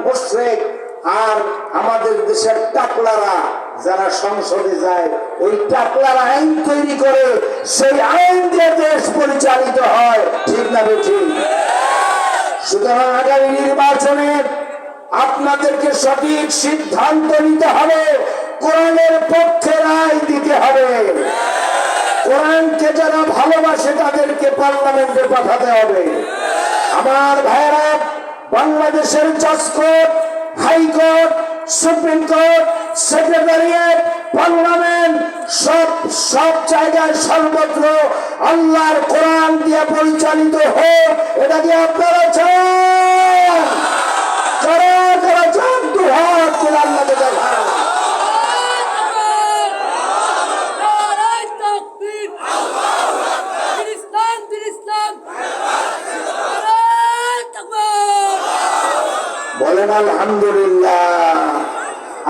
মুশরিক আর আমাদের দেশের টাকলারা যারা সংসদে যায় ওই টাকলার আইন তৈরি করে সেই আইন দিয়ে দেশ পরিচালিত হয়, ঠিক না ঠিক? সুতরাং আগামী নির্বাচনে আপনাদেরকে সঠিক সিদ্ধান্ত নিতে হবে, কোরআনের পক্ষে রায় দিতে হবে। কোরআনকে যারা ভালোবাসে তাদেরকে পার্লামেন্টে পাঠাতে হবে। আমার ভাইরা, বাংলাদেশের জজ court, high court, supreme court, secretariat, parliament সব জায়গায় সর্বত্র আল্লাহর কোরআন দিয়ে পরিচালিত হোক, এটা কি আপনারা চান? কারা কারা চান? দুহাত তুলে আল্লাহকে দেখান। বলেন আলহামদুলিল্লাহ,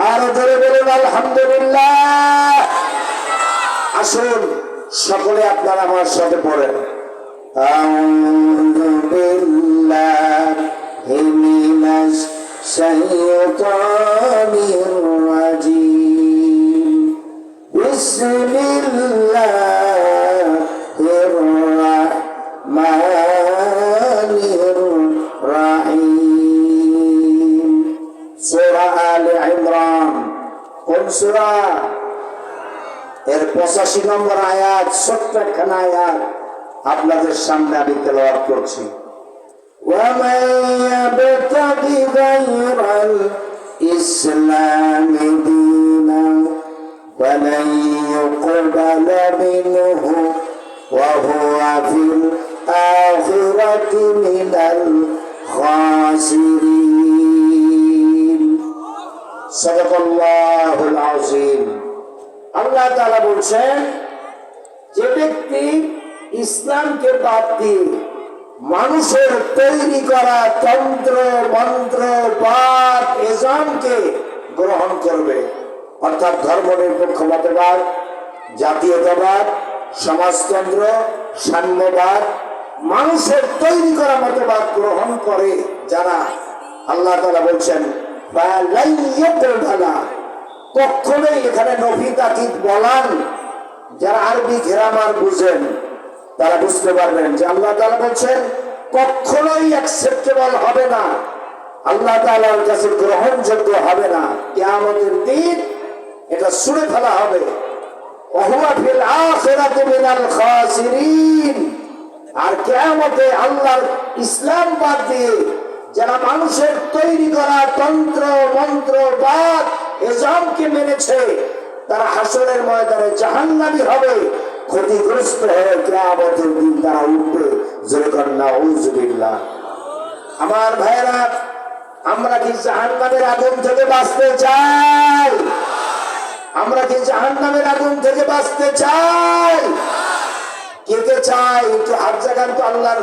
আরো ধরে বলেন আলহামদুলিল্লাহ। আসুন সকলে আপনারা আমার সাথে পড়েন, আউযু বিল্লাহি মিনাশ শাইতানির রাজীম, বিসমিল্লাহির রাহমানির রাহিম। সূরা আলে ইমরান। কোন সূরা? এর 85 নম্বর আয়াত, ছোট্ট একখানা আয়াত আপনাদের সামনে আমি তেলাওয়াত করছি। وَمَن يَبْتَغِ غَيْرَ الْإِسْلَامِ دِينًا فَلَن يُقْبَلَ مِنْهُ وَهُوَ فِي الْآخِرَةِ مِنَ الْخَاسِرِينَ। সাদাকাল্লাহুল আযীম। আল্লাহ তাআলা বলছেন, যে ব্যক্তি ইসলামকে বাদ দিয়ে মানুষের তৈরি করা তন্ত্র মন্ত্র বাদ এজামকে গ্রহণ করবে, অর্থাৎ ধর্মনিরপেক্ষ মতবাদ, জাতীয়তাবাদ, সমাজতন্ত্র, সাম্যবাদ, মানুষের তৈরি করা মতবাদ গ্রহণ করে যারা, আল্লাহ তাআলা বলছেন কখনোই, এখানে নফি তাকিদ বলান, যারা আরবি গ্রামার বুঝেন তারা বুঝতে পারবেন যে আল্লাহ তাআলা বলছেন কখনোই অ্যাকসেপ্টেবল হবে না, আল্লাহ তাআলার কাছে গ্রহণযোগ্য হবে না। কিয়ামতের দিন এটা ছুঁড়ে ফেলা হবে। ওয়াহুয়া ফিল আখিরাতি মিনাল খাসিরিন। আর কিয়ামতে আল্লাহর ইসলাম বাদ দিয়ে যারা মানুষের তৈরি করা তন্ত্র মন্ত্র বাদ এজামকে মেনেছে তারা হাসরের ময়দানে জাহান্নামী হবে, ক্ষতিগ্রস্ত হয়ে কিয়ামতের দিন তারা উঠবে। জোরে কর নাউযুবিল্লাহ। আমার ভাইরা, আমরা কি জাহান্নামের আগুন থেকে বাঁচতে চাই? আমরা কি জাহান্নামের আগুন থেকে বাঁচতে চাই? কে কে চাই? একটু হাত জাগান তো, আল্লাহর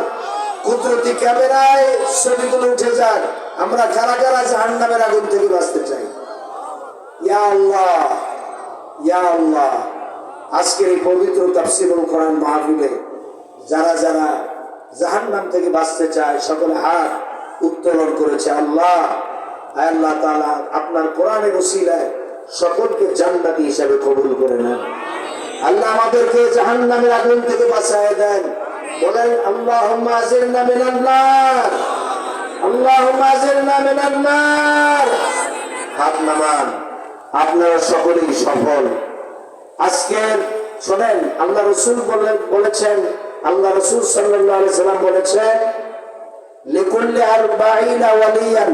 কুদরতি ক্যামেরায় ছবিগুলো উঠে যাক। আমরা কারা কারা জাহান্নামের আগুন থেকে বাঁচতে চাই? ইয়া আল্লাহ, ইয়া আল্লাহ। আজকের এই পবিত্র তাফসীরুল কোরআন মাহফিলে যারা যারা জাহান্নাম থেকে বাঁচতে চায় সকলে হাত উত্তোলন করেছে। আল্লাহ, আল্লাহ তাআলা আপনার কোরআনের ওসিলায় সকলকে জান্নাতি হিসেবে কবুল করে নেন। আল্লাহ আমাদেরকে জাহান্নামের আগুন থেকে বাঁচায় দেন। বলেন আল্লাহুম্মা আজিরনা মিনান নার, আল্লাহুম্মা আজিরনা মিনান নার। হাত নামান, আপনারা সকলেই সফল। আজকের শোনেন, আল্লাহ রাসূল বলেছেন, আল্লাহ রাসূল সাল্লাল্লাহু আলাইহি সাল্লাম বলেছেন, লিকুল্লি আরবাঈনা ওয়ালিয়ান,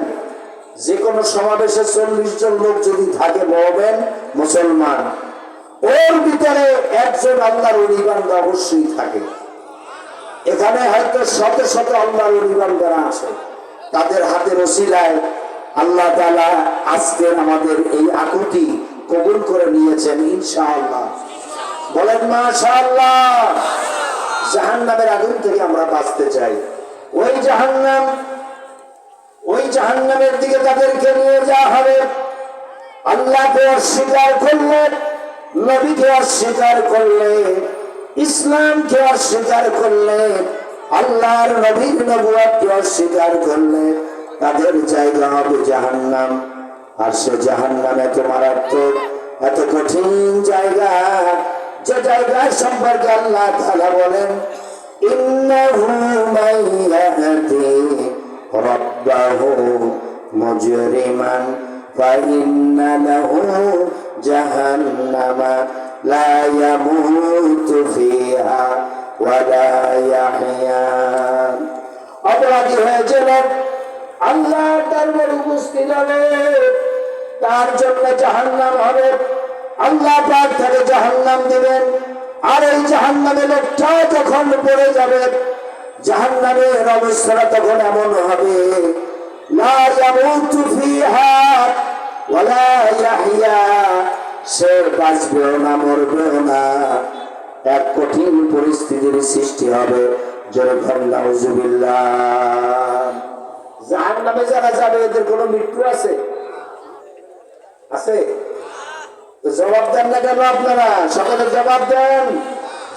যে কোনো সমাবেশে 40 জন লোক যদি থাকে মুমিন মুসলমান, ওর ভিতরে একজন আল্লাহর ওলি বান্দা অবশ্যই থাকে। এখানে হয়তো শত শত আল্লাহর ওলি বান্দারা আছে, তাদের হাতের ওসিলায় আল্লাহ তাআলা আজকের আমাদের এই আকুতি কবুল করে নিয়েছেন ইনশাআল্লাহ। বলেন মাশাআল্লাহ। জাহান্নামের আগুন থেকে আমরা বাঁচতে চাই। ওই জাহান্নামের দিকে তাদেরকে নিয়ে যাওয়া হবে। আল্লাহকে অস্বীকার করলে, নবীকে অস্বীকার করলে, ইসলামকে অস্বীকার করলে, আল্লাহর নবীর নবুয়তকে অস্বীকার করলে তাদের জায়গা হবে জাহান্নাম। আর সে জাহান্নাম এত মারাত্মক, এত কঠিন জায়গা, যে জায়গায় সম্পর্কে আল্লাহ তাআলা বলেন ইন্নাহু মাইয়াতি রাব্বাহু মুজরিমান ফাইন্না লাহু জাহান্নামা লা ইয়ামুতু ফিহা ওয়া লা ইয়াহইয়া। অপরাধী হয়ে গেলে আল্লাহর দরবারে উপস্থিত হবে, তার জন্য জাহান্নাম হবে। আল্লাহ পাক তাকে জাহান্নাম দিবেন। আর এই জাহান্নামে লোকটা যখন পড়ে যাবে, জাহান্নামের অবস্থা তখন এমন হবে লা ইয়ামুতু ফিহা ওয়া লা ইয়াহইয়া, সে বাঁচবেও না মরবেও না। এক কঠিন পরিস্থিতির সৃষ্টি হবে। যেরকম নাউজুবিল্লাহ। জাহান্নামে যারা যাবে এদের কোনো মৃত্যু আছে? আছে? জবাব দেন না কেন আপনারা? সকলে জবাব দেন।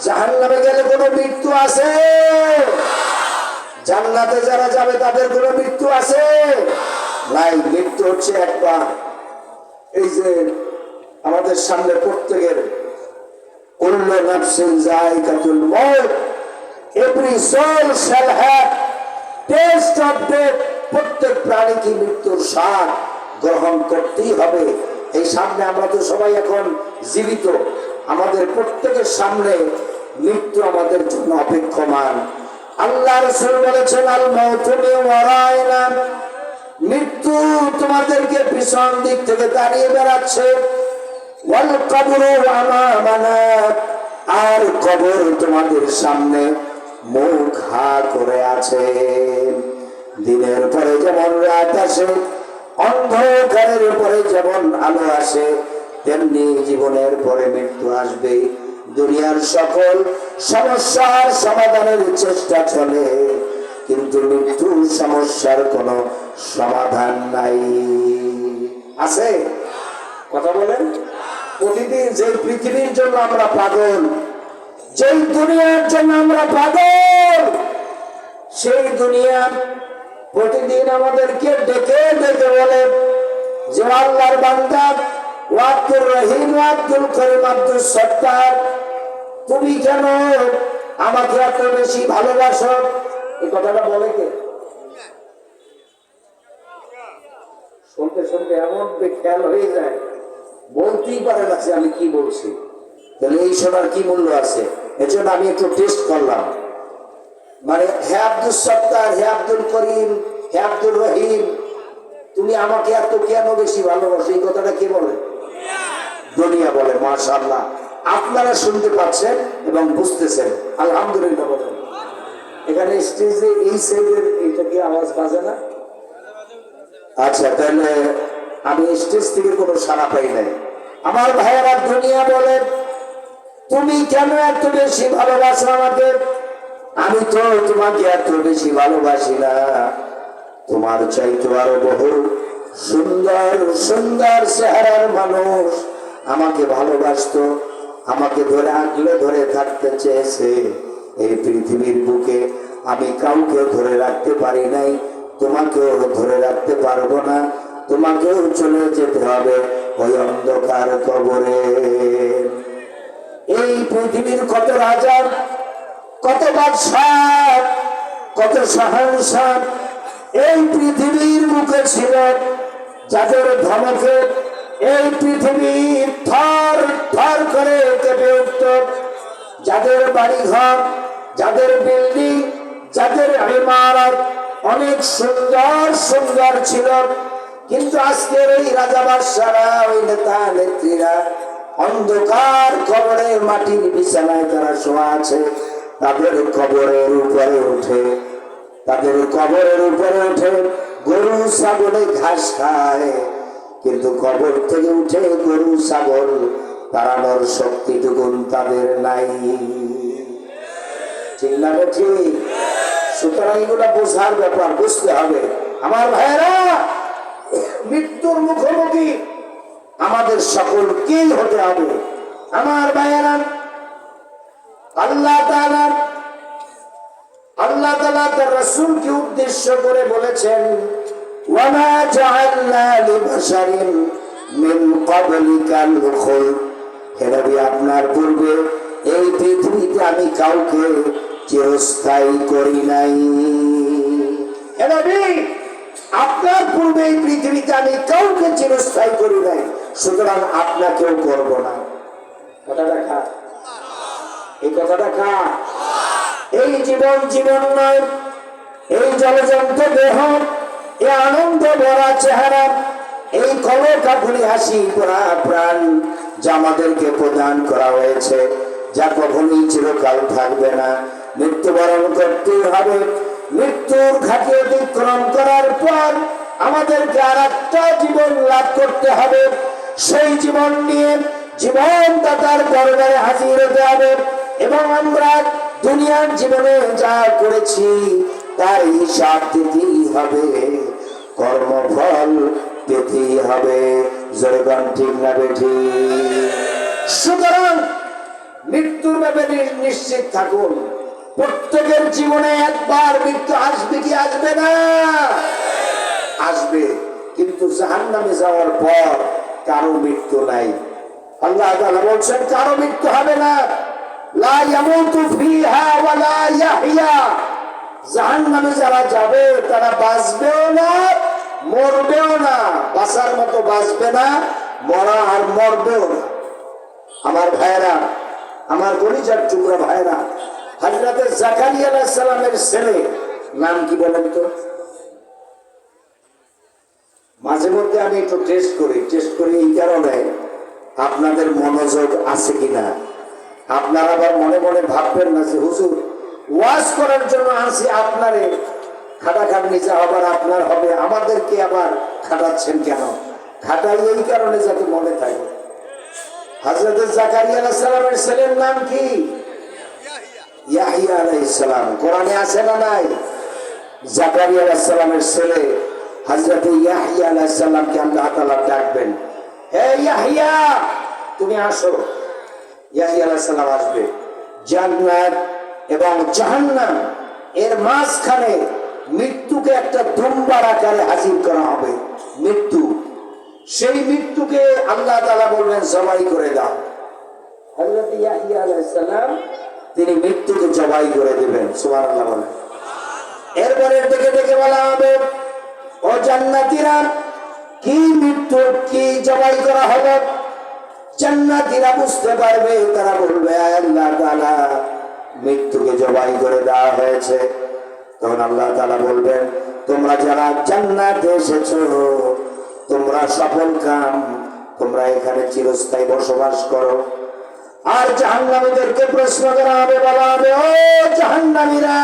জাহান্নামে গেলে কোনো মৃত্যু আছে? জান্নাতে যারা যাবে তাদের কোনো মৃত্যু আছে? নাই। মৃত্যু হচ্ছে একবার। এই যে আমাদের সামনে প্রত্যেকের কুল্লু নাফসিন যায়িকাতুল মউত, every soul shall have test of death. প্রত্যেক প্রাণীকে মৃত্যুর স্বাদ গ্রহণ করতেই হবে। এই সামনে আমরা তো সবাই এখন জীবিত, আমাদের প্রত্যেকের সামনে মৃত্যু আমাদের জন্য অপেক্ষমান। আল্লাহ রাসূল বলেছেন আল মাউতু মিন ওয়ারাইনা, মৃত্যু তোমাদেরকে পিছন দিক থেকে দাঁড়িয়ে বেড়াচ্ছে। ওয়াল কবরু আমামানা, আর কবর তোমাদের সামনে মুখ হা করে আছে। দিনের পরে যেমন রাত আসে, অন্ধকারের উপরে যেমন আলো আসে, তেমনি জীবনের পরে মৃত্যু আসবে। দুনিয়ার সকল সমস্যার সমাধানের চেষ্টা চলে, কিন্তু মৃত্যুর সমস্যার কোনো সমাধান নাই। আছে? কথা বলেন। প্রতিদিন যে পৃথিবীর জন্য আমরা পাগল, যেই দুনিয়ার জন্য আমরা পাগল, সেই দুনিয়া প্রতিদিন আমাদেরকে ডেকে ডেকে বলে যে আল্লাহর বান্দা ও আব্দুর রহিম, আব্দুল করিম, আব্দুল সত্তার, তুমি কেন আমাকে এত বেশি ভালোবাসো? এই কথাটা বলে কে? শুনতে শুনতে এমন খেয়াল হয়ে যায়, বলতেই পারে না যে আমি কি বলছি। তাহলে এই শোনার কি মূল্য আছে? এজন্য আমি একটু টেস্ট করলাম। মানে হে আব্দুল সত্তার, হে আব্দুল করিম, হে আব্দুল রহিম, তুমি আমাকে এত কেন বেশি ভালোবাসো? এই কথাটা কে বলে? দুনিয়া বলে। মাশাআল্লাহ, আপনারা শুনতে পাচ্ছেন এবং বুঝতেছেন, আলহামদুলিল্লাহ বলেন। এখানে স্টেজে এই সাইডের এটা কি আওয়াজ বাজে না? আচ্ছা, তাহলে আমি স্টেজ থেকে কোনো সাড়া পাই নাই। আমার ভাইয়েরা, দুনিয়া বলে তুমি কেন এত বেশি ভালোবাসো আমাকে? আমি তো তোমাকে এত বেশি ভালোবাসি না, তোমার চাইতে আরো বহু সুন্দর সুন্দর চেহারার মানুষ আমাকে ভালোবাসতো, আমাকে ধরে আগলে ধরে থাকতে চেয়েছে। এই পৃথিবীর বুকে আমি কাউকে ধরে রাখতে পারি নাই, তোমাকেও ধরে রাখতে পারবো না। তোমাকেও চলে যেতে হবে ওই অন্ধকার কবরে। এই পৃথিবীর কত রাজা, কত বাদশাহ, কত শাহনশাহ এই পৃথিবীর বুকে ছিল, যাদের ধমকে এই পৃথিবী থর থর করে কেঁপে উঠত, যাদের বাড়িঘর, যাদের বিল্ডিং, যাদের ইমারত অনেক সুন্দর সুন্দর ছিল। কিন্তু আজকের এই রাজা বাদশারা, ওই নেতা নেত্রীরা অন্ধকার কবরে মাটির বিছানায় তারা শোয়া আছে। তাদের কবরের উপরে উঠে, তাদের কবরের উপরে উঠে গরু ছাগলে ঘাস খায়, কিন্তু কবর থেকে উঠে গরু ছাগল তাড়ানোর শক্তিটুকু তাদের নাই। ঠিক না ঠিক? সুতরাং এগুলা বোঝার ব্যাপার, বুঝতে হবে। আমার ভাইয়েরা, মৃত্যুর মুখোমুখি আমাদের সকলকেই হতে হবে। আমার ভাইয়েরা, আল্লাহ তাআলা তার রাসূলকে উদ্দেশ্য করে বলেছেন ওয়ামা জাআলনা লিবাশারিন মিন ক্বাবলিকাল খুলদ, হে নবী আপনার পূর্বে এই পৃথিবীতে আমি কাউকে চিরস্থায়ী করি নাই। হে নবী আপনার পূর্বে এই পৃথিবীতে আমি কাউকে চিরস্থায়ী করি নাই, সুতরাং আপনাকেও করব না। কথাটা খা, এই কথাটা খা। এই জীবন জীবন নয়, এই জলজন্ত দেহ, এই আনন্দ ভরা চেহারা, এই কলকাপুরি হাসি ভরা প্রাণ যা আমাদেরকে প্রদান করা হয়েছে, যা কখনোই চিরকাল থাকবে না, মৃত্যুবরণ করতেই হবে। মৃত্যুর ঘাটি অতিক্রম করার পর আমাদেরকে আর একটা জীবন লাভ করতে হবে। সেই জীবন নিয়ে জীবনদাতার দরবারে হাজির হতে হবে এবং আমরা দুনিয়ার জীবনে যা করেছি তার হিসাব দিতেই হবে, কর্মফল পেতেই হবে। জোরগান ঠিক না বেঠি? সুতরাং মৃত্যুর ব্যাপারে নিশ্চিত থাকুন, প্রত্যেকের জীবনে একবার মৃত্যু আসবে কি আসবে না? আসবে, কিন্তু জাহান্নামে যাওয়ার পর কারো মৃত্যু নাই। আল্লাহ তাআলা বলছেন কারো মৃত্যু হবে না। লা ইয়ামুতু ফিহা ওয়া লা ইয়াহইয়া, জাহান্নামে যারা যাবে তারা বাঁচবেও না মরবেও না, বাঁচার মতো বাঁচবে না, মরা আর মরবেও না। আমার ভাইরা, আমার কলিজার টুকরা ভাইরা, হযরতে জাকারিয়া আলাইহিস সালামের ছেলে নাম কি বলেন তো? মাঝে মধ্যে আমি একটু টেস্ট করি এই কারণে আপনাদের মনোযোগ আছে কিনা। আপনারা আবার মনে মনে ভাববেন না যে হুজুর ওয়াজ করার জন্য আসি, আপনারে খাটাখাটনি যা আবার আপনার হবে, আমাদেরকে আবার খাটাচ্ছেন কেন? খাটাই এই কারণে যাতে মনে থাকে। হযরতে জাকারিয়া আলাইহিস সালামের ছেলের নাম কি? ইয়াহইয়া আলাইহিস সালাম। কোরআনে আছে না নাই? জাকারিয়া আলাইহিস সালামের ছেলে হযরতে ইয়াহইয়া আলাইহিস সালামকে আল্লাহ তাআলা ডাকবেন, হে ইয়াহইয়া তুমি আসো। ইয়াহইয়া আলাইহিস সালাম আসবে। জান্নাত এবং জাহান্নাম এর মাঝখানে মৃত্যুকে একটা দুম্বার আকারে হাজির করা হবে। মৃত্যু, সেই মৃত্যুকে আল্লাহ তাআলা বলবেন জবাই করে দাও। হযরত ইয়াহইয়া আলাইহিস সালাম তিনি মৃত্যুকে জবাই করে দিবেন। সুবহানাল্লাহ বলেন। এরপরে ডেকে ডেকে বলা হবে, ও জান্নাতীরা, কি মৃত্যু কি জবাই করা হবে? জান্নাতীরা বুঝতে পারবে, তারা বলবে আল্লাহ তাআলা মৃত্যুকে জবাই করে দেওয়া হয়েছে। তখন আল্লাহ তাআলা বলবেন, তোমরা যারা জান্নাতে এসেছো তোমরা সফল কাম, তোমরা এখানে চিরস্থায়ী বসবাস করো। আর জাহান্নামীদেরকে প্রশ্ন করা হবে, বলা হবে, ও জাহান্নামীরা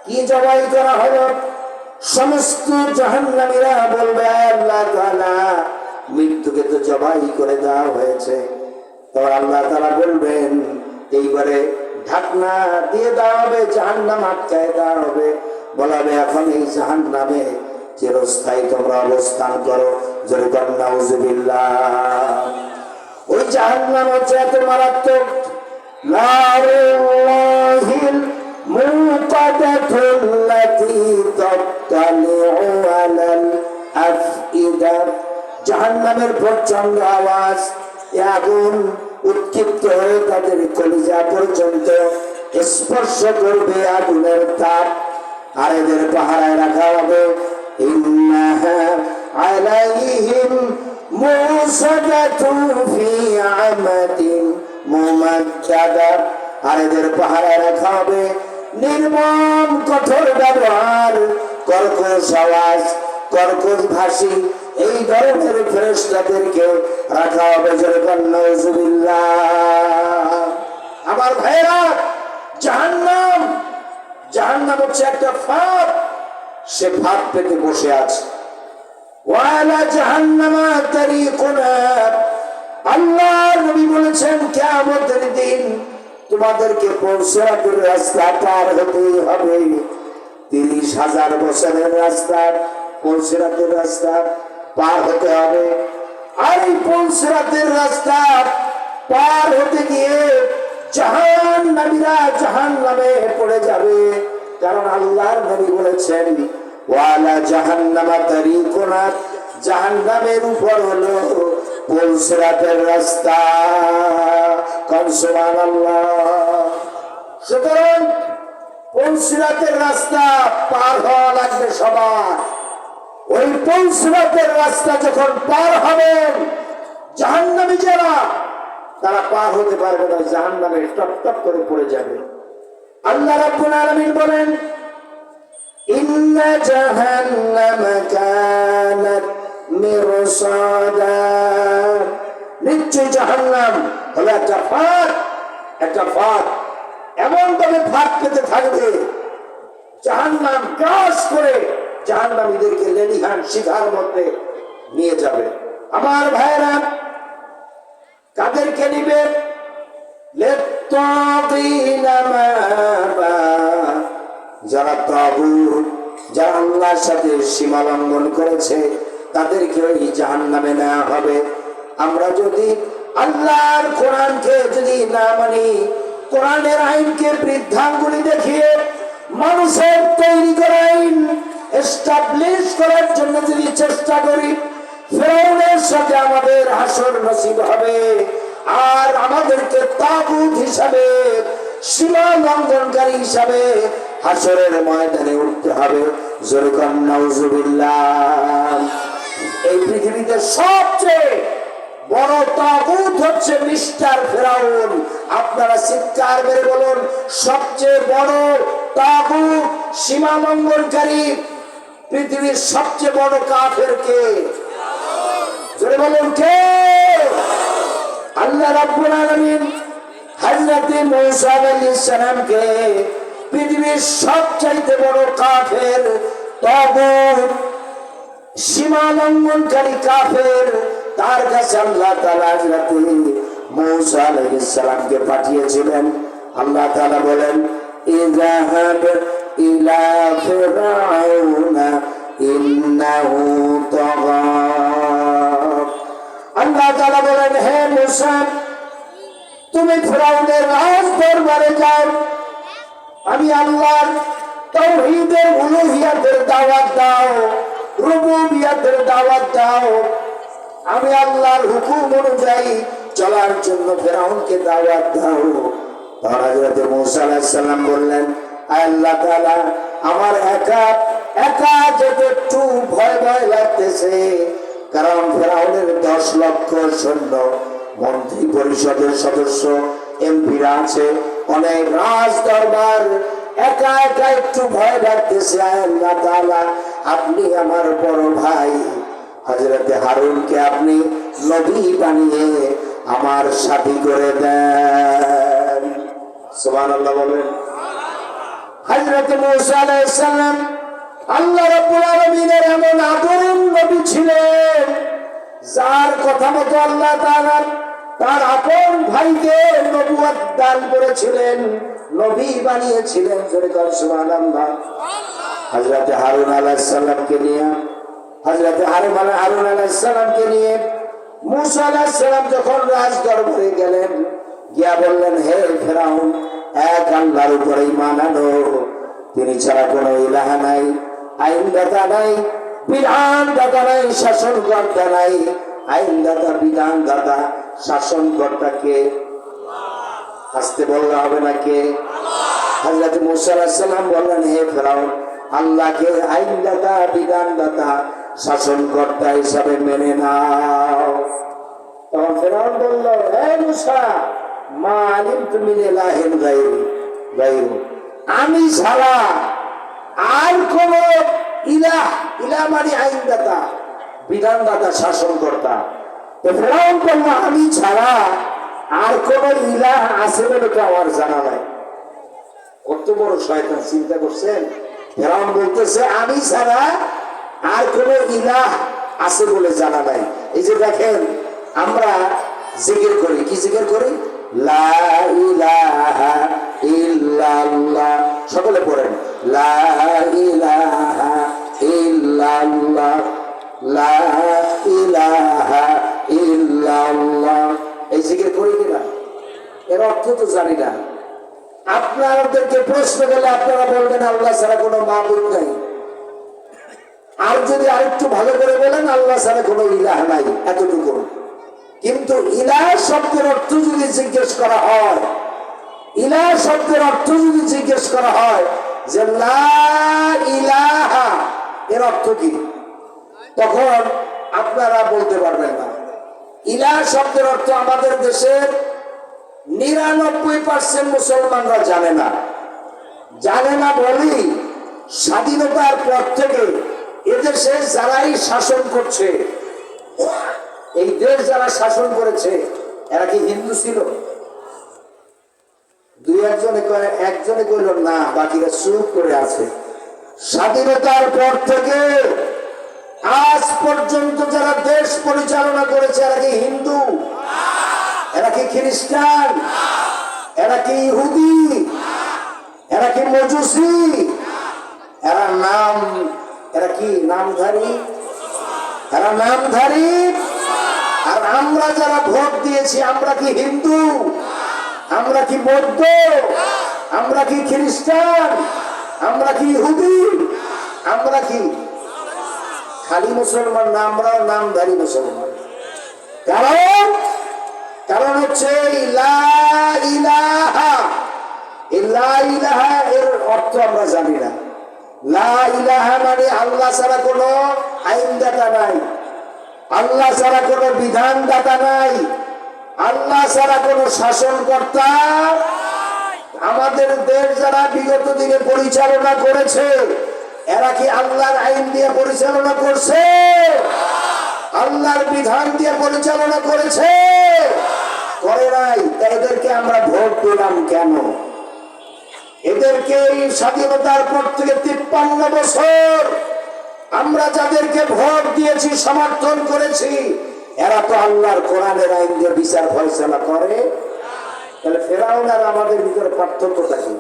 কি জবাই করা হলো? সমস্ত জাহান্নামীরা বলবে আল্লাহ তাআলা মৃত্যুকে তো জবাই করে দেওয়া হয়েছে। তখন আল্লাহ তাআলা বলবেন, এইবারে ঢাকনা দিয়ে দেওয়া হবে, জাহান্নাম আটকায় দেওয়া হবে, বলা হবে এখন এই জাহান্নামে চিরস্থায়ী তোমরা অবস্থান করো। জোরে বলেন নাউজুবিল্লাহ। ওই জাহান্নাম হচ্ছে এত মারাত্মক, নারুল্লাহিল মুকাদাতুল্লাতী তাত্তালিউ আলাল আফইদা। জাহান্নামের প্রচন্ড আওয়াজ, আগুন উৎক্ষিপ্ত হয়ে তাদের কলিজা পর্যন্ত স্পর্শ করবে আগুনের তাপ। আর এদের পাহারায় রাখা হবে, ইন্নাহা আলাইহিম মুসাদাতুন ফি আমাদিন মুমাদ্দাদা। আর এদের পাহারায় রাখা হবে নির্মম কঠোর ব্যবহার, কর্কশ আওয়াজ, কর্কশ ভাষী এই ধরনের ফেরেশতাদেরকে রাখা হবে। যেরকম নাউজুবিল্লাহ। আমার ভাইরা, জাহান্নাম হচ্ছে একটা ফাঁদ, সে ফাঁদ পেতে বসে আছে। ওয়ালা জাহান্নামা তারিকুনা, আল্লাহর নবী বলেছেন কিয়ামতের দিন তোমাদেরকে সিরাতের রাস্তা পার হতেই হবে। 30,000 বছরের রাস্তা, সিরাতের রাস্তা পার হতে হবে। আর এই সিরাতের রাস্তা পার হতে গিয়ে জাহান্নামীরা জাহান্নামে পড়ে যাবে। কারণ আল্লাহর নবী বলেছেন ওয়ালা জাহান্নামা তারিকুনা, জাহান্নামের উপর হলো পুল সিরাতের রাস্তা। কান সুবহানাল্লাহ। সুতরাং পুল সিরাতের রাস্তা পার হওয়া লাগবে সবার। ওই পুল সিরাতের রাস্তা যখন পার হবেন, জাহান্নামী যারা তারা পার হতে পারবে না, জাহান্নামে টপ টপ করে পড়ে যাবে। আল্লাহ রাব্বুল আলামিন বলেন, ইন্না জাহান্নামা কানাত মিরসাদা, নিশ্চয় জাহান্নাম হলো একটা ফাঁদ, একটা ফাঁদ। এমন ভাবে ফাঁদ পেতে থাকবে, জাহান্নাম গ্রাস করে জাহান্নামীদেরকে লেলিহান শিখার মধ্যে নিয়ে যাবে। আমার ভাইরা, কাদেরকে নিবে? যারা তাগুত, যারা আল্লাহর সাথে সীমা লঙ্ঘন করেছে, তাদেরকে ওই জাহান্নামে নেওয়া হবে। আমরা যদি আল্লাহর কোরআনকে যদি না মানি, কোরআনের আইনকে বৃদ্ধাঙ্গুলি দেখিয়ে মানুষের তৈরি করা আইন এস্টাবলিশ করার জন্য যদি চেষ্টা করি, ফিরআউনের সাথে আমাদের হাসর নসিব হবে। আর আমাদেরকে তাগুত হিসাবে, সীমা লঙ্ঘনকারী হিসাবে হাসরের ময়দানে উঠতে হবে। জোরে কোন নাউজুবিল্লাহ। এই পৃথিবীতে সবচেয়ে বড় তাগুত হচ্ছে মিস্টার ফিরআউন। আপনারা চিৎকার মেরে বলুন, সবচেয়ে বড় তাগুত, সীমা লঙ্ঘনকারী, পৃথিবীর সবচেয়ে বড় কাফের কে? জোরে বলুন কে? আল্লাহ রাব্বুল আলামিন হযরত মূসা আলাইহিস সালামকে পৃথিবীর সবচাইতে বড় কাফের, তাগুত, সীমা লঙ্ঘনকারী কাফের, তার কাছে আল্লাহ তাআলা হযরত মূসা আলাইহিস সালামকে পাঠিয়েছিলেন। আল্লাহ তাআলা বলেন, ইযহাব ইলা ফিরআউনা ইন্নাহু তাগা। আল্লাহ তাআলা বলেন, হে মূসা, তুমি ফিরআউনের রাজ দরবারে যাও। আমি আল্লাহর তাওহীদের উলুহিয়াতের দাওয়াত দাও, রুবুবিয়াতের দাওয়াত দাও। আমি আল্লাহর হুকুম অনুযায়ী চলার জন্য ফিরআউনকে দাওয়াত দাও। হযরত মূসা আলাইহিস সালাম বললেন, আল্লাহ তাআলা, আমার একা একা যেতে একটু ভয় ভয় লাগতেছে, কারণ ফিরআউনের 10 লক্ষ সৈন্য, মন্ত্রী পরিষদের সদস্য, এমপিরা আছে, অনেক রাজ দরবার, একা একা একটু ভয় লাগতেছে। আল্লাহ তাআলা, আপনি আমার বড় ভাই হযরত হারুনকে আপনি নবী বানিয়ে আমার সাথী করে দেন। সুবহানাল্লাহ বলেন। হযরত মূসা আলাইহিস সালাম আল্লাহ রাব্বুল আলামিনের এমন আদরের নবী ছিলেন, যার কথা মতো আল্লাহ তাআলা তার আপন ভাইকে নবুয়ত দান করেছিলেন, নবী বানিয়েছিলেন। সুবহানাল্লাহ। হযরত হারুন আলাইহিস সালামকে নিয়ে, হযরত হারুন আলাইহিস সালামকে নিয়ে মূসা আলাইহিস সালাম যখন রাজ দরবারে গেলেন, গিয়া বললেন, হে ফিরআউন, এক আল্লাহর উপরে ঈমান আনো, তিনি ছাড়া কোনো ইলাহ নাই, আইনদাতা নাই, বিধানদাতা নাই, শাসনকর্তা নাই। আইনদাতা, বিধানদাতা, শাসনকর্তা কে? আসতে বললে হবে না কে? হযরত মূসা আলাইহিস সালাম বললেন, হে ফিরআউন, আল্লাহকে আইনদাতা, বিধানদাতা, শাসনকর্তা হিসাবে মেনে নাও। তখন ফিরআউন বলল, হে মূসা, মা আলিমতু মিন ইলাহিন গায়রু, আমি ছাড়া আর কোন ইলাহ, ইলাহ মানে আইনদাতা, বিধানদাতা, শাসনকর্তা। তো ফিরআউন বলল, আমি ছাড়া আর কোন ইলাহ আছে বলে তো আমার জানা নাই। কত বড় শয়তান, চিন্তা করছেন? ফিরআউন বলতেছে, আমি ছাড়া আর কোন ইলাহ আছে বলে জানা নাই। এই যে দেখেন, আমরা জিকির করি, কি জিকির করি? লা ইলাহা ইল্লাল্লাহ। সকলে পড়েন, লা ইলাহা ইল্লাল্লাহ, লা ইলাহা ইল্লাল্লাহ। এই জিকির করি কিনা? এর অর্থ তো জানি না। আপনাদেরকে প্রশ্ন করলে আপনারা বলবেন, আল্লাহ ছাড়া কোনো মাবুদ নাই। আর যদি আরেকটু ভালো করে বলেন আল্লাহ ছাড়া কোনো ইলাহ নাই, এতটুকু। কিন্তু ইলাহ শব্দের অর্থ যদি জিজ্ঞেস করা হয়, ইলাহ শব্দের অর্থ যদি জিজ্ঞেস করা হয় যে লা ইলাহা এর অর্থ কি, তখন আপনারা বলতে পারবেন না। ইলাহ শব্দের অর্থ আমাদের দেশের 99% মুসলমানরা জানে না। জানে না বলি স্বাধীনতার পর থেকে এদেশে যারাই শাসন করছে, এই দেশ যারা শাসন করেছে এরা কি হিন্দু ছিল? দুই একজনে কইল না, বাকিরা চুপ করে আছে। স্বাধীনতার পর থেকে আজ পর্যন্ত যারা দেশ পরিচালনা করেছে এরা কি হিন্দু? এরা কি খ্রিস্টান? এরা কি ইহুদি? এরা কি মজুসি? এরা কি নামধারী? এরা নামধারী। আর আমরা যারা ভোট দিয়েছি আমরা কি হিন্দু? আমরা কি বৌদ্ধ? আমরা কি খ্রিস্টান? আমরা কি ইহুদি? আমরা কি খালি মুসলমান না? আমরা নামধারী মুসলমান। কারণ হচ্ছে লা ইলাহা, লা ইলাহা এর অর্থ আমরা জানি না। লা ইলাহা মানে আল্লাহ ছাড়া কোনো আইনদাতা নাই, আল্লাহ ছাড়া কোনো বিধানদাতা নাই, আল্লাহ ছাড়া কোনো শাসনকর্তা। আমাদের দেশ যারা বিগত দিনে পরিচালনা করেছে এরা কি আল্লাহর আইন দিয়ে পরিচালনা করছে? আল্লাহর বিধান দিয়ে পরিচালনা করেছে? করে নাই। এদেরকে আমরা ভোট দিলাম কেন? এদেরকে এই স্বাধীনতার পর থেকে 53 বছর আমরা যাদেরকে ভোট দিয়েছি, সমর্থন করেছি, এরা তো আল্লাহর কোরআনের আইন দিয়ে বিচার ফয়সালা করে। তাহলে ফেরাউন আর আমাদের ভিতরে পার্থক্যটা কি?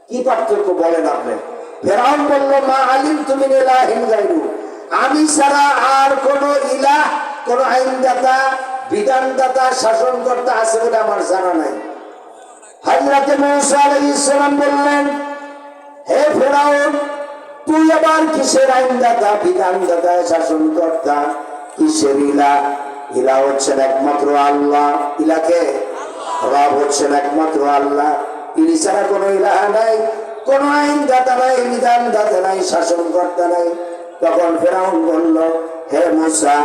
কি পার্থক্য বলেন আপনি? ফেরাউন বলল মা আলিমতু মিন ইলাহিন গায়রু, আমি ছাড়া আর কোন ইলাহ, কোন আইনদাতা, বিধানদাতা, শাসনকর্তা আছে বলে আমার জানা নাই। হযরত মূসা আলাইহিস সালাম বললেন, হে ফেরাউন, তুই আবার কিসের আইনদাতা, বিধানদাতা, শাসনকর্তা, কিসের ইলাহ? ইলাহ হচ্ছেন একমাত্র আল্লাহ। ইলাকে রব হচ্ছেন একমাত্র আল্লাহ। তিনি ছাড়া কোনো ইলাহ নাই, কোন আইনদাতা নাই, বিধানদাতা নাই, শাসনকর্তা নাই। তখন ফেরাউন বলল, হে মূসা,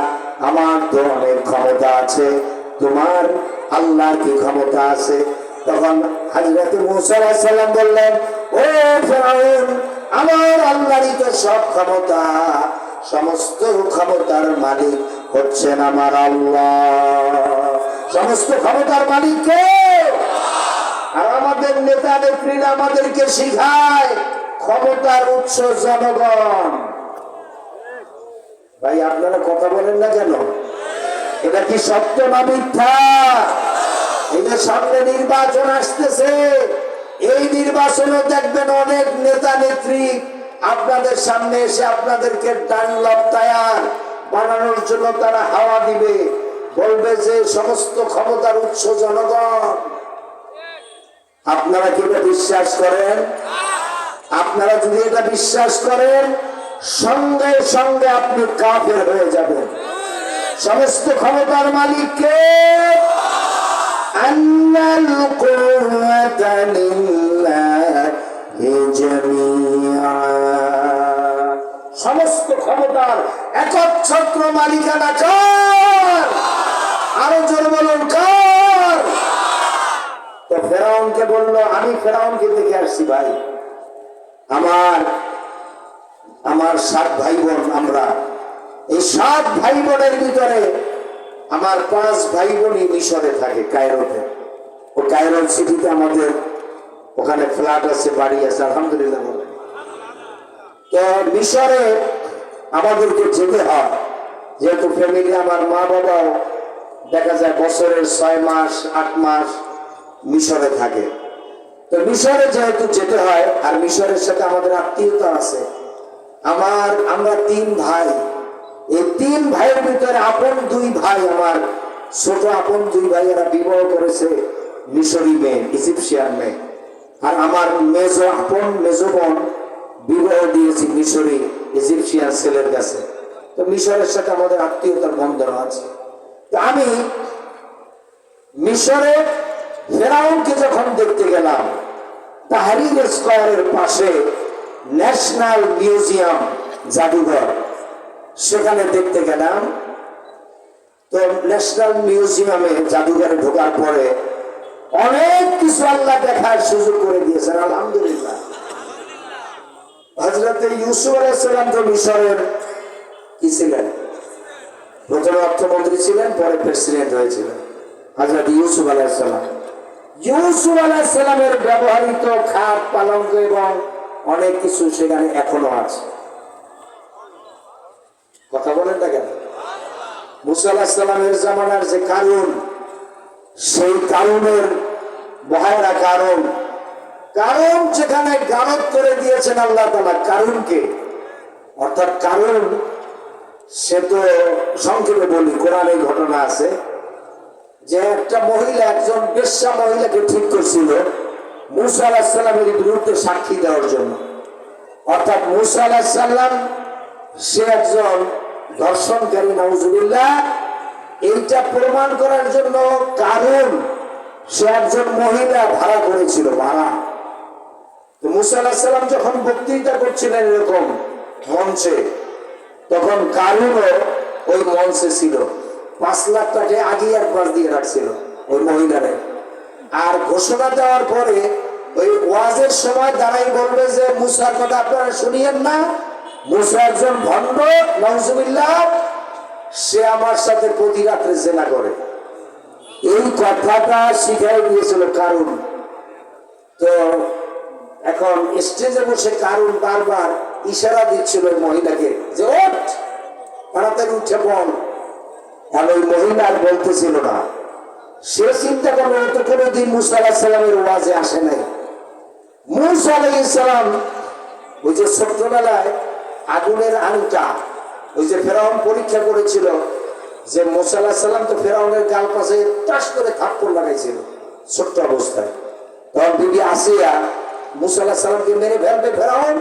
আমার তো অনেক ক্ষমতা আছে, তোমার আল্লাহর কি ক্ষমতা আছে? তখন হযরত মূসা আলাইহিস সালাম বললেন, ও ফেরাউন, আমার আল্লাহরই তো সব ক্ষমতা, সমস্ত ক্ষমতার মালিক হচ্ছেন আমার আল্লাহ। সমস্ত ক্ষমতার মালিক কে? আর আমাদের নেতা নেত্রীরা আমাদেরকে শিখায় ক্ষমতার উৎস জনগণ। ভাই আপনারা কথা বলেন না কেন? এটা কি সত্য না মিথ্যা? এই যে সামনে নির্বাচন আসতেছে, এই নির্বাচনে দেখবেন অনেক নেতা নেত্রী আপনাদের সামনে এসে আপনাদেরকে ডানলপ টায়ার বানানোর জন্য তারা হাওয়া দিবে, বলবে যে সমস্ত ক্ষমতার উৎস জনগণ। আপনারা কি এটা বিশ্বাস করেন? আপনারা যদি এটা বিশ্বাস করেন, সঙ্গে সঙ্গে আপনি কাফের হয়ে যাবেন। সমস্ত ক্ষমতার মালিক কে? আন্নাল কুওয়াতা লিল্লাহি জামিআ। সমস্ত ক্ষমতার একচ্ছত্র মালিকানা কার? আরো জোরে বলুন কার? তো ফেরাউনকে বলল, আমি ফেরাউনকে দেখে আসছি ভাই, আমার 7 ভাই বোন, আমরা এই 7 ভাই বোনের ভিতরে আমার 5 ভাই বোনই মিশরে থাকে, কায়রোতে। ও কায়রোর সিটিতে আমাদের ওখানে ফ্ল্যাট আছে, বাড়ি আছে, আলহামদুলিল্লাহ। তো মিশরে আমাদেরকে যেতে হয়, যেহেতু ফ্যামিলি, আমার মা বাবাও দেখা যায় বছরের 6 মাস 8 মাস মিশরে থাকে। তো মিশরে যেহেতু যেতে হয়, আর মিশরের সাথে আমাদের আত্মীয়তা আছে। আমরা 3 ভাই, এই 3 ভাইয়ের ভিতরে আপন 2 ভাই, আমার ছোট আপন 2 ভাই, এরা বিবাহ করেছে মিশরি মেয়ে, ইজিপশিয়ান মেয়ে। আর আমার মেজো বোন বিবাহ দিয়েছি মিশরি ইজিপশিয়ান ছেলের কাছে। তো মিশরের সাথে আমাদের আত্মীয়তার বন্ধন আছে। তো আমি মিশরে ফেরাউনকে যখন দেখতে গেলাম, তাহরির স্কয়ারের পাশে ন্যাশনাল মিউজিয়াম জাদুঘর, সেখানে দেখতে গেলাম। তো ন্যাশনাল মিউজিয়ামে জাদুঘরে ঢোকার পরে অনেক কিছু আল্লাহ দেখার সুযোগ করে দিয়েছেন, আলহামদুলিল্লাহ। হযরতে ইউসুফ আলাইহিস সালাম তো মিশরের কি ছিলেন? প্রথমে অর্থমন্ত্রী ছিলেন, পরে প্রেসিডেন্ট হয়েছিলেন হযরত ইউসুফ আলাইহিস সালাম। ইউসুফ আলাইহিস সালামের ব্যবহৃত খাট পালঙ্ক এবং অনেক কিছু সেখানে এখনো আছে। কথা বলেন না কেন? মুসা আলাইহিস সালামের জামানার যে কারুন, সেই কারুনের বহায়রা কারুন যেখানে গারদ করে দিয়েছেন আল্লাহ তাআলা কারুনকে, অর্থাৎ কারুন সে তো সংক্ষেপে বলি, কোরআনে ঘটনা আছে যে একটা মহিলা, একজন বেশ্যা মহিলাকে ঠিক করছিল মুসা আলাইহিস সালামের বিরুদ্ধে সাক্ষী দেওয়ার জন্য। অর্থাৎ মুসা আলাইহিস সালাম সে একজন ধর্ষণকারী, নাউজুবিল্লাহ। এইটা প্রমাণ করার জন্য কারণ সে একজন মহিলা ভাড়া করেছিল, ভাড়া। তো মুসা আলাইহিস সালাম যখন বক্তৃতা করছিলেন এরকম মঞ্চে, তখন কারুনও ওই মঞ্চে ছিল। 5 লাখ টাকা আগে একবার দিয়ে রাখছিল ওই মহিলারে। আর ঘোষণা দেওয়ার পরে ওই ওয়াজের সময় দাঁড়াই বলবে যে মুসার কথা আপনারা শুনিয়েন না, মুসা একজন ভণ্ড, নাউজুবিল্লাহ, সে আমার সাথে প্রতি রাত্রে জেনা করে। এই কথাটা শিখাই দিয়েছিল কারুন। তো এখন স্টেজে বসে কারুন বারবার ইশারা দিচ্ছিল ওই মহিলাকে যে ওঠ, তাড়াতাড়ি উঠে বল। আর ওই মহিলা আর বলতেছিল না। সে চিন্তা করলো তো কোনোদিন মুসা আলাইহিস সালামের ওয়াজে আসে নাই। মুসা আলাইহিস সালাম ওই যে ছোট্টবেলায় আগুনের আংটা, ওই যে ফেরাউন পরীক্ষা করেছিল যে মুসা আলাইহিস সালাম তো ফেরাউনের গাল পাশে টাস করে থাপ্পড় লাগাইছিল ছোট্ট অবস্থায়। তখন বিবি আসিয়া মুসা আলাইহিস সালামকে মেরে ফেলবে ফেরাউন।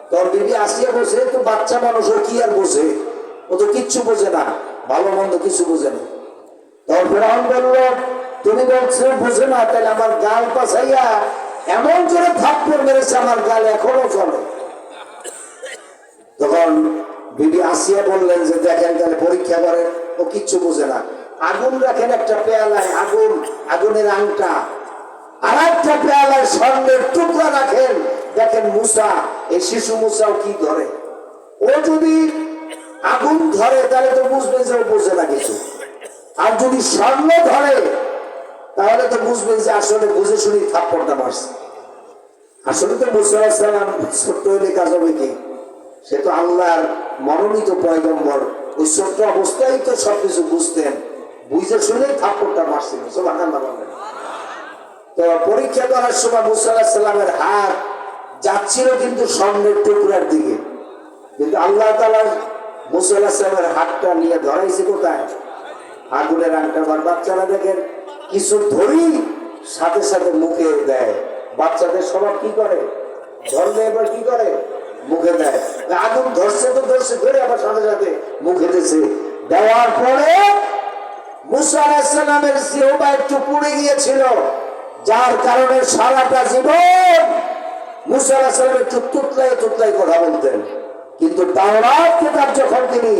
তখন বিবি আসিয়া বসে, তো বাচ্চা মানুষ ও কি আর বোঝে, ও তো কিচ্ছু বোঝে না, ভালো মন্দ কিছু বোঝে না। তখন ফেরাউন বলল, তুমি বলছো বোঝে না, তাহলে আমার গাল পাছাইয়া এমন জোরে থাপ্পড় মেরেছে আমার গাল এখনো চলে। তখন বিবি আসিয়া বললেন যে দেখেন, তাহলে পরীক্ষা করেন, ও কিচ্ছু বোঝে না। আগুন রাখেন একটা পেয়ালায়, আগুনের আংটা, আর একটা পেয়ালায় স্বর্ণের টুকরা রাখেন, দেখেন মুসা, এই শিশু মুসাও কি ধরে। ও যদি আগুন ধরে তাহলে তো বুঝবেন যে ও বোঝে না কিছু, আর যদি স্বর্ণ ধরে তাহলে তো বুঝবেন যে আসলে বুঝে শুনি থাপ্পড়টা মারছে। আসলে তো মুসা আলাইহিস সালাম ছোট্ট হইলে কাজ হবে কি, সে তো আল্লাহর মনোনীত পয়গম্বর, ওই ছোট্ট অবস্থায় তো সবকিছু বুঝতেন, বুঝে শুনে থাপ্পড়টা মারছিল। সুবহানাল্লাহ বলেন। তো পরীক্ষা করার সময় মুসা আলাইহিস সালামের হাত যাচ্ছিল কিন্তু স্বর্ণের টুকরার দিকে, কিন্তু আল্লাহ তাআলা মুসা আলাইহিস সালামের হাতটা নিয়ে ধরাইছে কোথায়? আগুনের আংটা। বাচ্চারা দেখেন কিছু ধরি সাথে সাথে মুখে দেয়। বাচ্চাদের স্বভাব কি করে, ধরলে এবার কি করে, মুখে দেয়। আগুন ধরছে তো ধরছে, ধরে আবার সাথে সাথে মুখে দিয়েছে। দেওয়ার পরে মুসা আলাইহিস সালামের জিহ্বা একটু পুড়ে গিয়েছিল, যার কারণে সারাটা জীবন মুসা আলাইহিস সালাম একটু তুতলাই কথা বলতেন। কিন্তু তাওরাত কিতাব যখন তিনি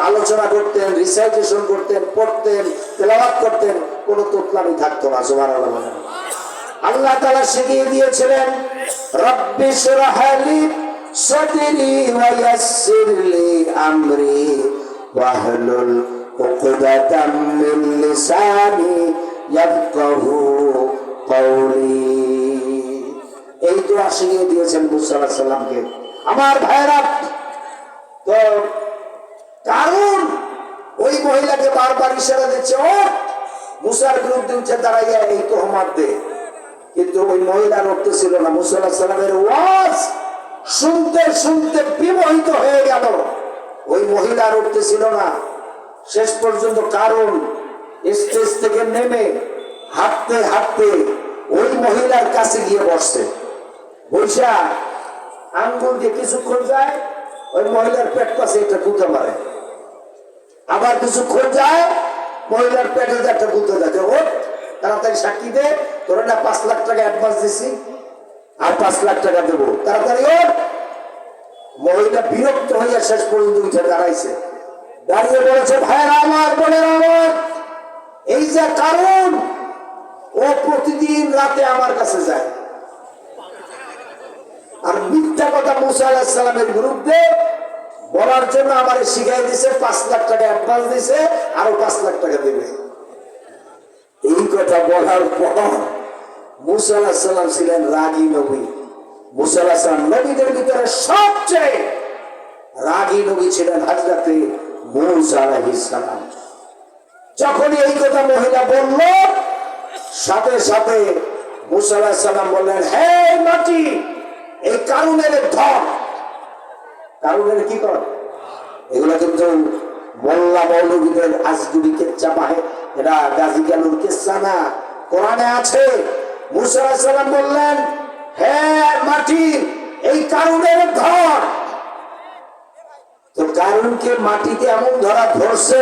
আলোচনা করতেন, রিসাইটেশন করতেন, পড়তেন, তেলাওয়াত করতেন, কোনো তুতলামি থাকতো না। সুবহানাল্লাহ। আল্লাহ তাআলা শিখিয়ে দিয়েছিলেন, রব্বি শরহ লি সাদরি ওয়া ইয়াসসির লি আমরি ওয়াহলুল উকদাতাম মিন লিসানি ইয়াফকাহু কওলি। এই দোয়া শিখিয়ে দিয়েছেন মুসা আলাইহিস সালামকে। আমার ভাইরা, তো কারণ ওই মহিলাকে বারবার ইশারা দিচ্ছে, ও মুসার বিরুদ্ধে উঠে দাঁড়াইয়া এই তোহমত দে, কিন্তু ওই মহিলার উঠতেছিল না। মুসা আলাইহিস সালামের ওয়াজ শুনতে শুনতে বিমোহিত হয়ে গেল, ওই মহিলার উঠতেছিল না। শেষ পর্যন্ত কারণ স্টেজ থেকে নেমে হাঁটতে হাঁটতে ওই মহিলার কাছে গিয়ে বসছে। বৈশা আঙ্গুল দিয়ে কিছুক্ষণ যায়, ওই মহিলার পেট পাশে একটা গুঁতো মারে, আবার কিছুক্ষণ যায় মহিলার পেটে একটা গুঁতো দেয়, ও তাড়াতাড়ি সাক্ষী দে, তোরা না 5 লাখ টাকা অ্যাডভান্স দিছি আর 5 লাখ টাকা দেবো, তাড়াতাড়ি ওর। মহিলা বিরক্ত হইয়া শেষ পর্যন্ত উঠে দাঁড়াইছে, দাঁড়িয়ে বলেছে, ভাইয়েরা আমার, বোনেরা আমার, এই যে কারণ, ও প্রতিদিন রাতে আমার কাছে যায় আর মিথ্যা কথা মুসা আলাইহিস সালামের বিরুদ্ধে বলার জন্য আমার শিখাই দিছে, 5 লাখ টাকা অ্যাডভান্স দিছে, আরো 5 লাখ টাকা দেবে। এই কথা বলার পর মুসা আলাইহিস সালাম ছিলেন রাগী নবী। মুসা আলাইহিস সালাম নবীদের ভিতরে সবচেয়ে রাগী নবী ছিলেন হযরতে মুসা আলাইহিস সালাম। যখনই এই কথা মহিলা বলল, সাথে সাথে মুসা আলাইহিস সালাম বললেন, হে মাটি, এই কারুনের ধর। কারুনের কি কর? এগুলা কিন্তু মোল্লা মৌলবীদের আজগুবি কেচ্চা পাহে, এটা গাজী গালুর কেচ্চা না, কোরআনে আছে। মুসা আলাইহিস সালাম বললেন, হে মাটি, এই কারুনের ধর। তো কারুনকে মাটিতে এমন ধরা ধরছে,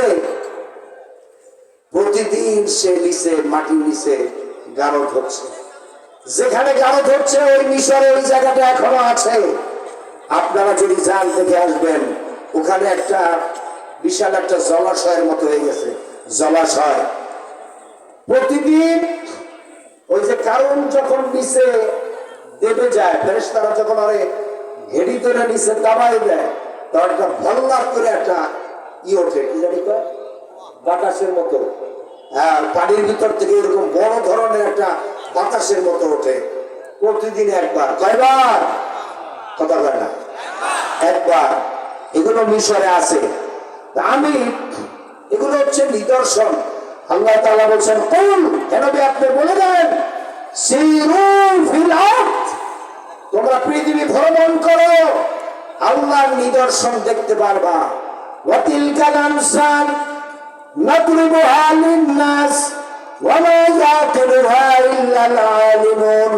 প্রতিদিন সে নিচে, মাটির নিচে গারদ হচ্ছে। যেখানে গারদ হচ্ছে ওই মিশরে ওই জায়গাটা এখনো আছে, আপনারা যদি যান দেখে আসবেন। ওখানে একটা বিশাল একটা জলাশয়ের মতো হয়ে গেছে, জলাশয়। প্রতিদিন ওই যে কারণ যখন নিচে দেবে যায়, ফেরেশতারা যখন আরে ঘেড়ি ধরে নিচে দাবাই দেয়, তখন একটা ভল্লার করে একটা ওঠে, কি জানি কয়, বাতাসের মতো। হ্যাঁ, পানির ভিতর থেকে এরকম বড় ধরনের একটা বাতাসের মতো ওঠে। প্রতিদিন একবার, কয়বার? কথা বলে না, একবার। এগুলো মিশরে আছে। আমি এগুলো হচ্ছে নিদর্শন। আল্লাহ তাআলা বলছেন, কুল, কেন আপনি বলে দেন, সিরু ফিল আরদ, তোমরা পৃথিবী ভ্রমণ করো, আল্লাহর নিদর্শন দেখতে পারবা। ওয়া তিলকাল আমসাল নাদরিবুহা লিন-নাস ওয়া মা ইয়াকিলুহা ইল্লাল আলিমুন।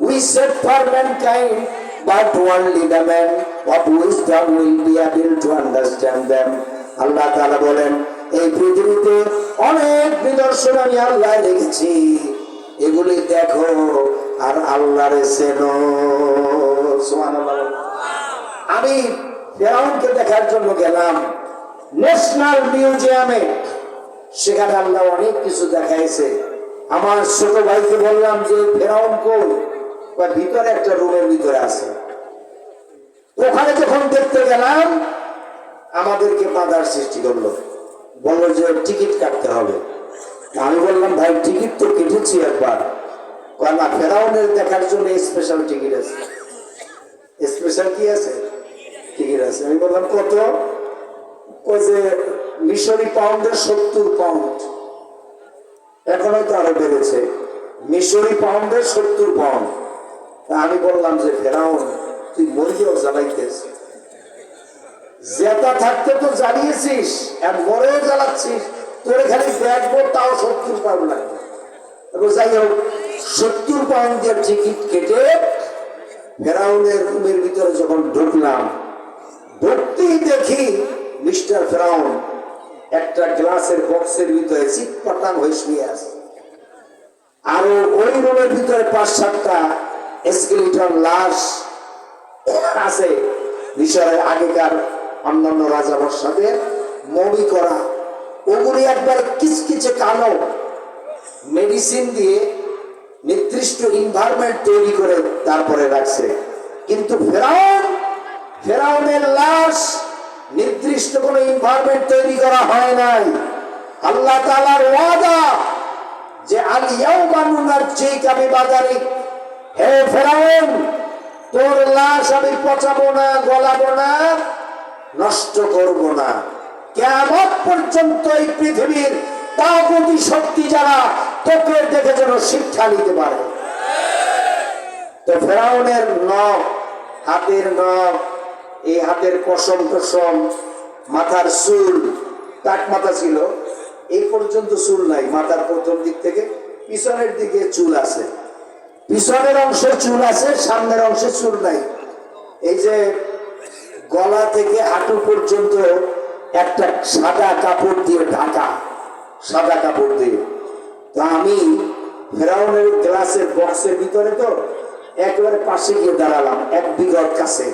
We said for mankind, but only the man of wisdom will be able to understand them. আল্লাহ তাআলা বলেন, এই পৃথিবীতে অনেক নিদর্শন আমি আল্লাহ রেখেছি, এগুলি দেখো আর আল্লাহরে চেনো। সুবহানাল্লাহ। আমি ফেরাউনকে দেখার জন্য গেলাম ন্যাশনাল মিউজিয়ামে, সেখানে আল্লাহ অনেক কিছু দেখাইছে। আমার ছোট ভাইকে বললাম যে ফেরাউন কোন, ভিতরে একটা রুমের ভিতরে আছে। ওখানে যখন দেখতে গেলাম, আমাদেরকে বাধার সৃষ্টি করলো, বললো যে টিকিট কাটতে হবে। আমি বললাম, ভাই টিকিট তো কেটেছি একবার। না, ফেরাউনের দেখার জন্য স্পেশাল টিকিট আছে। স্পেশাল কি আছে? টিকিট আছে। আমি বললাম, কত? ওই যে মিশরি পাউন্ডের 70 পাউন্ড, এখন হয়তো আরো বেড়েছে। মিশরি পাউন্ডের 70 পাউন্ড। আমি বললাম যে ফেরাউন, তুই মরিও জ্বালাইতেছ, জেতা থাকতে তো জ্বালিয়েছিস, আর মরেও জ্বালাচ্ছিস, তোর খালি দেখবো তাও 70 পাউন্ড লাগবে। যাই হোক, 70 পাউন্ডের টিকিট কেটে ফেরাউনের রুমের ভিতরে যখন ঢুকলাম, ঢুকতেই দেখি মিস্টার ফেরাউন একটা গ্লাসের বক্সের ভিতরে চিৎপাটাং হয়ে শুয়ে আছে। আর ওই রুমের ভিতরে 5-7টা স্কেলিটন লাশ আছে, মিশরের আগেকার অন্যান্য রাজা বর্ষাদের মমি করা। ওগুলি একবার কিচকিচে কালো, মেডিসিন দিয়ে নির্দিষ্ট এনভায়রনমেন্ট তৈরি করে তারপরে রাখছে। কিন্তু ফেরাউনের লাশ নির্দিষ্ট কোন এনভায়রনমেন্ট তৈরি করা হয় নাই। আল্লাহ তাআলার ওয়াদা যে আল ইয়াউমা নুনাজ্জিকা বিবাদারিক, হে ফেরাউন, তোর লাশ আমি পচাবো না, গলাবো না, নষ্ট করব না। কিয়ামত পর্যন্ত এই পৃথিবীর তাগুতি শক্তি যারা তোকে দেখে যেন শিক্ষা নিতে পারে। তো ফেরাউনের নখ, হাতের নখ, এই হাতের পশম টসম, মাথার চুল, টাক মাথা ছিল, এই পর্যন্ত চুল নাই। মাথার প্রথম দিক থেকে পিছনের দিকে চুল আছে, পিছনের অংশে চুল আছে, সামনের অংশে চুল নাই। এই যে গলা থেকে হাঁটু পর্যন্ত একটা সাদা কাপড় দিয়ে ঢাকা, সাদা কাপড় দিয়ে। তো আমি ফেরাউনের গ্লাসের বক্সের ভিতরে তো একেবারে পাশে গিয়ে দাঁড়ালাম, এক বিঘত কাছে,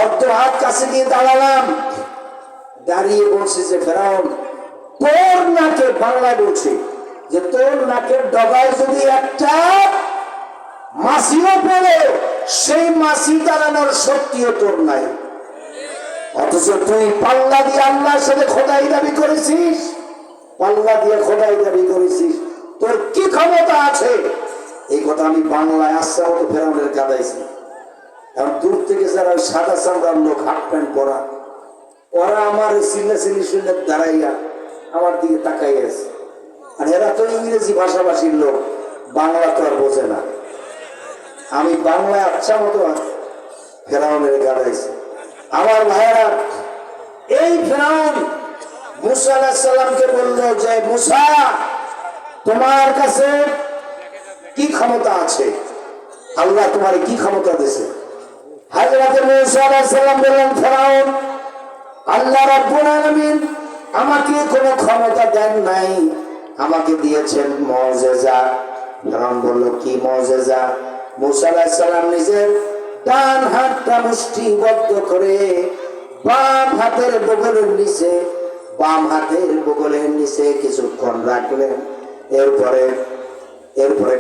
অর্ধ হাত কাছে গিয়ে দাঁড়ালাম। দাঁড়িয়ে বলছে যে ফেরাউন, তোর নাকে, বাংলায় বলছে যে তোর নাকের ডগায় যদি একটা মাছিও পড়ে, সেই মাছি দাঁড়ানোর শক্তিও তোর নাই, অথচ তুই পাল্লা দিয়ে আল্লাহর সাথে খোদাই দাবি করেছিস, পাল্লা দিয়ে খোদাই দাবি করেছিস, তোর কি ক্ষমতা আছে? এই কথা আমি বাংলায় আসছে মতো ফেরাউনের কাঁদাইছি। এখন দূর থেকে যারা সাদা চামড়ার লোক, হাফ প্যান্ট পরা, ওরা আমার চিল্লাচিল্লি শুনে দাঁড়াইয়া আমার দিকে তাকাই আছে। আর এরা তো ইংরেজি ভাষাভাষীর লোক, বাংলা তো আর বোঝে না। আমি বাংলায় আচ্ছা মতো ফেরাউনের গাড়াইছি। আমার ভাইয়েরা, এই ফেরাউন মুসা আলাইহিস সালামকে বলল যে মুসা, তোমার কাছে কি ক্ষমতা আছে? আল্লাহ তোমার কি ক্ষমতা দিয়েছে? হযরত মুসা আলাইহিস সালাম বললেন, ফেরাউন, আল্লাহ রাব্বুল আলামিন আমাকে কোনো ক্ষমতা দেন নাই, আমাকে দিয়েছেন মুজিজা। ফেরাউন বলল, কি মুজিজা? মুসা আলাইহিস সালাম নিজের ডান হাতটা মুষ্টিবদ্ধ করে বাম হাতের বগলের নিচে কিছুক্ষণ রাখলেন, এরপরে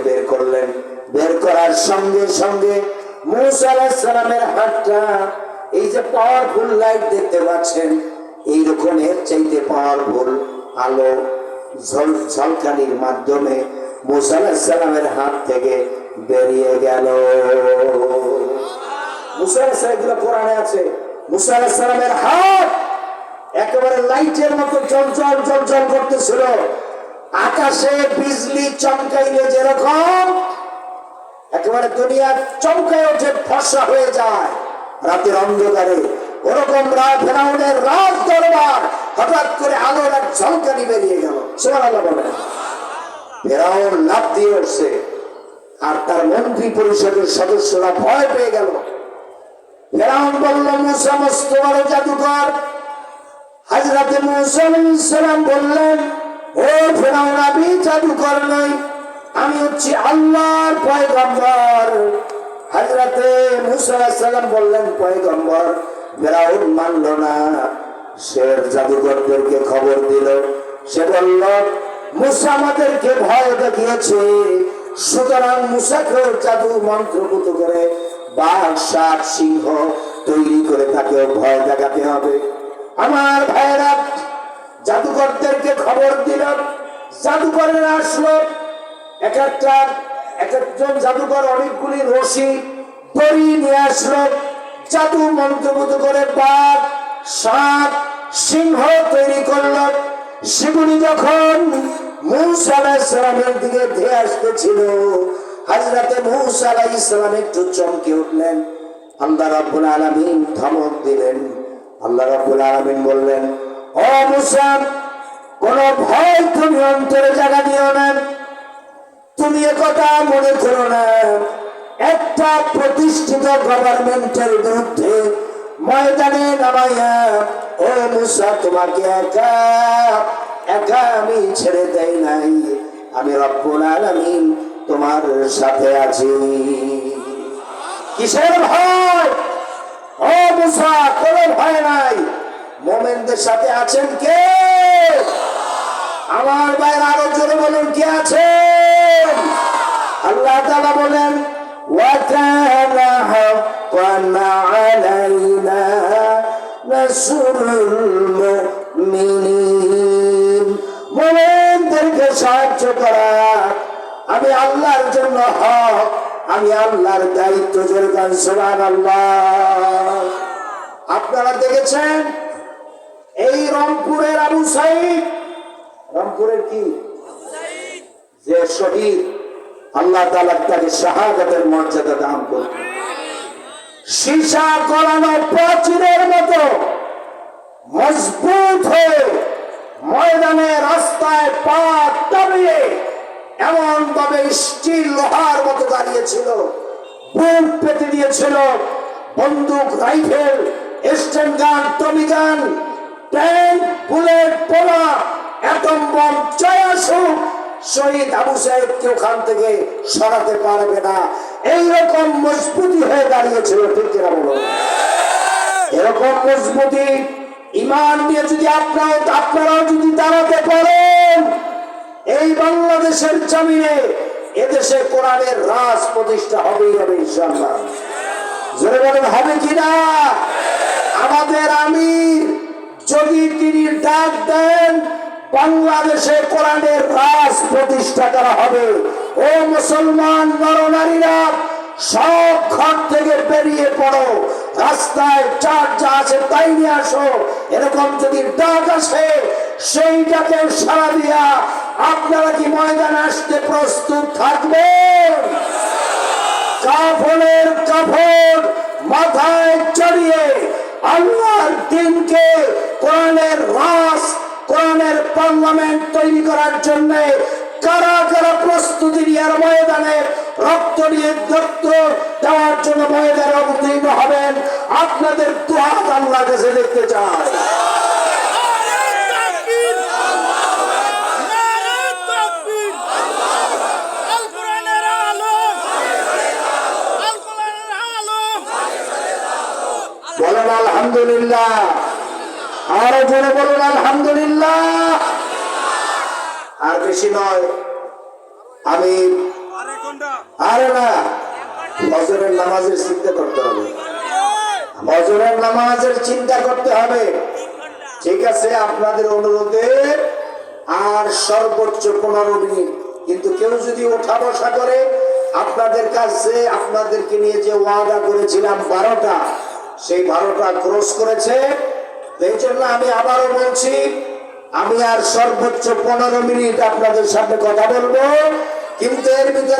বের করলেন। বের করার সঙ্গে সঙ্গে মুসা আলাইহিস সালামের হাতটা, এই যে পাওয়ারফুল লাইট দেখতে পাচ্ছেন, এইরকম এর চাইতে পাওয়ারফুল আলো ঝলকানির মাধ্যমে মুসা আলাইহিস সালামের হাত থেকে বেরিয়ে গেল। মুসা আলাইহিস সালাম, কোরআনে আছে, মুসা আলাইহিস সালামের হাত একেবারে লাইটের মতো জ্বলজ্বল করতেছিল। আকাশে বিজলি চমকাইলে যেরকম একেবারে দুনিয়া চমকায় ওঠে, ফর্সা হয়ে যায় রাতের অন্ধকারে, ওরকম ফেরাউনের রাজ দরবার হঠাৎ করে আলোর এক ঝলকানি বেরিয়ে গেল। সুবহানাল্লাহ বলেন। ফেরাউন লাফ দিয়ে উঠছে, আর তার মন্ত্রী পরিষদের সদস্যরা ভয় পেয়ে গেল। ফেরাউন বলল, মুসা মস্ত বড় জাদুকর। হযরত মুসা আলাইহিস সালাম বললেন, ও ফেরাউন, আমি জাদুকর নই, আমি হচ্ছি আল্লাহর পয়গম্বর। হযরত মুসা আলাইহিস সালাম বললেন, পয়গম্বর। ফেরাউন মানল না, সে জাদুকরদেরকে খবর দিল। সে বলল, মুসা আমাদেরকে ভয় দেখিয়েছে, সুতরাং মুসাকে জাদু মন্ত্রপুত করে বাঘ, সাপ, সিংহ তৈরি করে তাকে ভয় দেখাতে হবে। আমার ভাইয়েরা, জাদুকরদেরকে খবর দিল। জাদুকরেরা আসলো, একজন জাদুকর অনেকগুলি রশি দড়ি নিয়ে আসলো। জাদু মন্ত্রপুত করে বাঘ, সাপ, সিংহ তৈরি করলো। সেগুলি যখন মুসা আলাইহিস সালামের দিকে ধেয়ে আসতেছিল, হযরত মুসা আলাইহিস সালাম একটু চমকে উঠলেন। আল্লাহ রাব্বুল আলামিন ধমক দিলেন। আল্লাহ রাব্বুল আলামিন বললেন, ও মুসা, কোন ভয় তুমি অন্তরে জায়গা দিও না, তুমি একথা মনে করো না, একটা প্রতিষ্ঠিত গভর্নমেন্টের বিরুদ্ধে ময়দানে নামাইয়া ও মুসা তোমাকে একা আমি ছেড়ে দেই নাই, আমি রব্বুল আলামিন তোমার সাথে আছি। কিসের ভয়? ও মুসা, কোনো ভয় নাই, মুমিনদের সাথে আছেন কে? আমার ভাইয়ের আরো জোরে বলুন, কে আছেন? আল্লাহ তাআলা বলেন, ওয়া কানা হাক্কান আলাইনা নাসরুল মুমিনিন। মুমিনদেরকে সাহায্য করা আমি আল্লাহর জন্য হক, আমি আল্লাহর দায়িত্ব। যেরকম সুবহানাল্লাহ। আপনারা দেখেছেন এই রংপুরের আবু সাঈদ, রংপুরের কি যে শহীদ, আল্লাহ তাআলা তাকে শাহাদাতের মর্যাদা দান করুন। সীসা গলানো প্রাচীরের মতো মজবুত হয়ে ময়দানে রাস্তায় পা দাবিয়ে এমন ভাবে স্টিল লোহার মতো দাঁড়িয়েছিল, বুক পেতে দিয়েছিল। বন্দুক, রাইফেল, স্টেন গান, টমি গান, ট্যাঙ্ক, বুলেট, পোলা, অ্যাটম বম জয় আসুক, শহীদ আবু সাইদকে ওখান থেকে সরাতে পারবে না। এইরকম মজবুতি হয়ে দাঁড়িয়েছিল, ঠিক কিনা বলুন? এরকম মজবুতি ইমান নিয়ে যদি আপনারাও যদি দাঁড়াতে পারেন, এই বাংলাদেশের জমিনে এদেশে কোরআনের রাজ প্রতিষ্ঠা হবেই হবে ইনশাআল্লাহ। জোরে বলেন, হবে কিনা? আমাদের আমির যদি তিনি ডাক দেন বাংলাদেশে কোরআনের রাজ প্রতিষ্ঠা করা হবে, ও মুসলমান নরনারীরা সব ঘর থেকে বেরিয়ে পড়ো, রাস্তায় চার যা আছে তাই নিয়ে আসো। এরকম যদি ডাক আসে, সেইটাকে সাড়া দিয়া আপনারা কি ময়দানে আসতে প্রস্তুত থাকবেন? কাফনের কাফন মাথায় চড়িয়ে আল্লাহর দিনকে, কোরআনের রাজ, কোরআনের পার্লামেন্ট তৈরি করার জন্য কারা কারা প্রস্তুতি নিয়ে ময়দানে রক্ত নিয়ে রক্ত দেওয়ার জন্য ময়দানে অবতীর্ণ হবেন, আপনাদের দুহাত আল্লাহর কাছে দেখতে চাই। বলেন আলহামদুলিল্লাহ, আরো জোরে বলুন আলহামদুলিল্লাহ। আর বেশি নয়, আমি আরে না, ফজরের নামাজের চিন্তা করতে হবে, ফজরের নামাজের চিন্তা করতে হবে। ঠিক আছে, আপনাদের অনুরোধে আর সর্বোচ্চ 15 মিনিট, কিন্তু কেউ যদি ওঠা বসা করে, আপনাদের কাছে আপনাদেরকে নিয়ে যে ওয়াদা করেছিলাম 12টা, সেই 12টা ক্রস করেছে। এই জন্য আমি আবারও বলছি, আমি আর সর্বোচ্চ 15 মিনিট আপনাদের সামনে কথা বলবো, কিন্তু এর ভিতরে